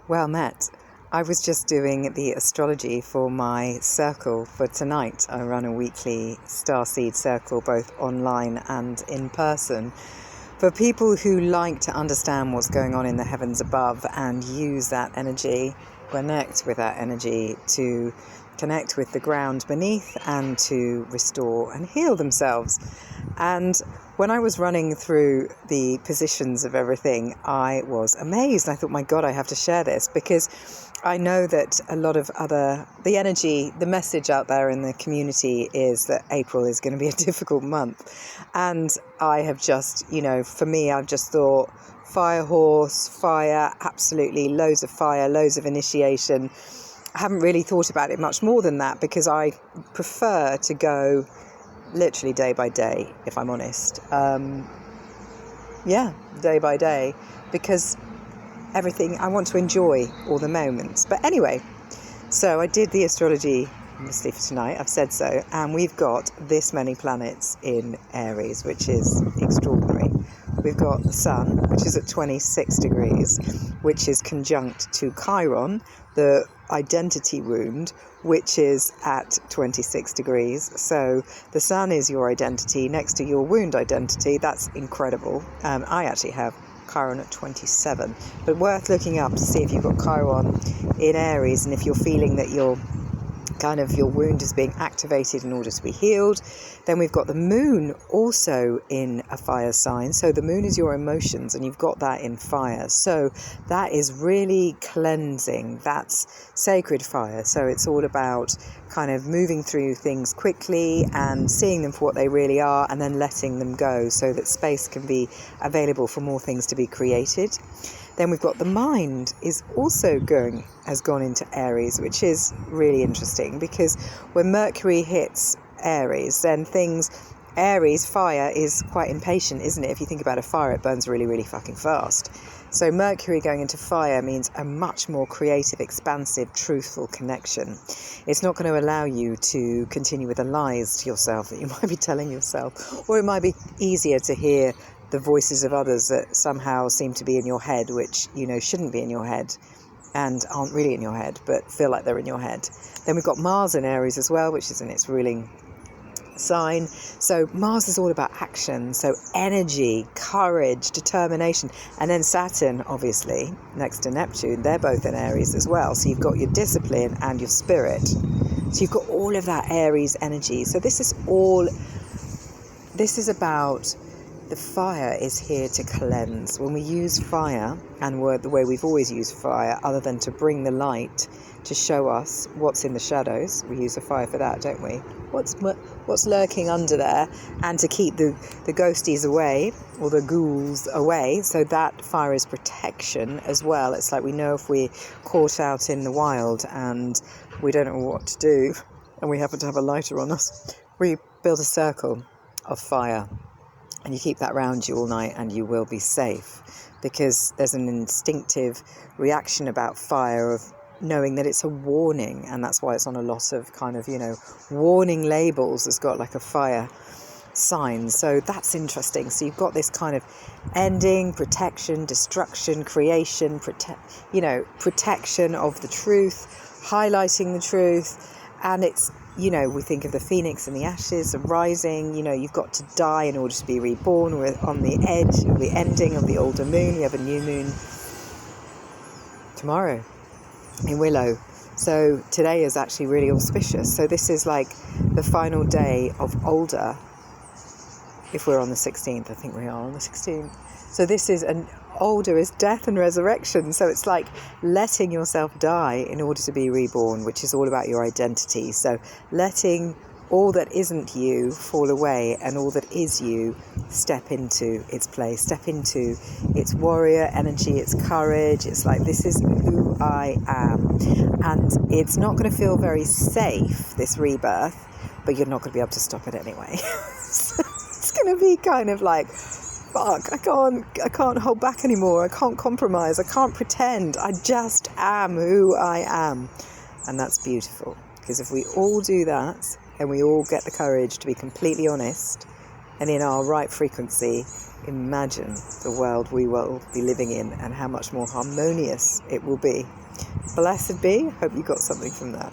Well met. I was just doing the astrology for my circle for tonight. I run a weekly starseed circle, both online and in person, for people who like to understand what's going on in the heavens above and use that energy, connect with that energy to connect with the ground beneath and to restore and heal themselves. And when I was running through the positions of everything, I was amazed. I thought, my God, I have to share this, because I know that a lot of the energy, the message out there in the community is that April is going to be a difficult month. And I have just, for me, I've just thought fire horse, fire, absolutely loads of fire, loads of initiation. I haven't really thought about it much more than that, because I prefer to go literally day by day, if I'm honest. Day by day, because everything, I want to enjoy all the moments. But anyway, so I did the astrology, obviously, for tonight. I've said so. And we've got this many planets in Aries, which is extraordinary. We've got the Sun, which is at 26 degrees, which is conjunct to Chiron, the identity wound, which is at 26 degrees. So the Sun is your identity next to your wound identity. That's incredible. I actually have Chiron at 27, but worth looking up to see if you've got Chiron in Aries, and if you're feeling that your wound is being activated in order to be healed. Then we've got the moon also in a fire sign. So the moon is your emotions, and you've got that in fire. So that is really cleansing. That's sacred fire. So it's all about kind of moving through things quickly and seeing them for what they really are, and then letting them go so that space can be available for more things to be created. Then we've got the mind is also has gone into Aries, which is really interesting, because when Mercury hits Aries, then Aries, fire, is quite impatient, isn't it? If you think about a fire, it burns really, really fucking fast. So Mercury going into fire means a much more creative, expansive, truthful connection. It's not going to allow you to continue with the lies to yourself that you might be telling yourself, or it might be easier to hear the voices of others that somehow seem to be in your head, which, shouldn't be in your head and aren't really in your head, but feel like they're in your head. Then we've got Mars in Aries as well, which is in its ruling sign. So Mars is all about action, so energy, courage, determination. And then Saturn, obviously, next to Neptune, they're both in Aries as well. So you've got your discipline and your spirit. So you've got all of that Aries energy. So this is about, the fire is here to cleanse. When we use fire, and the way we've always used fire, other than to bring the light to show us what's in the shadows, we use a fire for that, don't we? What's lurking under there, and to keep the ghosties away, or the ghouls away. So that fire is protection as well. It's like, we know if we're caught out in the wild and we don't know what to do, and we happen to have a lighter on us, we build a circle of fire. And you keep that around you all night, and you will be safe, because there's an instinctive reaction about fire of knowing that it's a warning. And that's why it's on a lot of kind of, warning labels. It's got like a fire sign. So that's interesting. So you've got this kind of ending, protection, destruction, creation, protection of the truth, highlighting the truth. And it's, we think of the phoenix and the ashes, the rising. You've got to die in order to be reborn. We're on the edge of the ending of the older moon. You have a new moon tomorrow in Willow. So today is actually really auspicious. So this is like the final day of older. If we're on the 16th, I think we are on the 16th. So this is older is death and resurrection. So it's like letting yourself die in order to be reborn, which is all about your identity. So letting all that isn't you fall away, and all that is you step into its place, step into its warrior energy, its courage. It's like, this is who I am. And it's not going to feel very safe, this rebirth, but you're not going to be able to stop it anyway. It's going to be kind of like, fuck, I can't hold back anymore. I can't compromise. I can't pretend. I just am who I am. And that's beautiful, because if we all do that, and we all get the courage to be completely honest and in our right frequency, imagine the world we will be living in and how much more harmonious it will be. Blessed be. Hope you got something from that.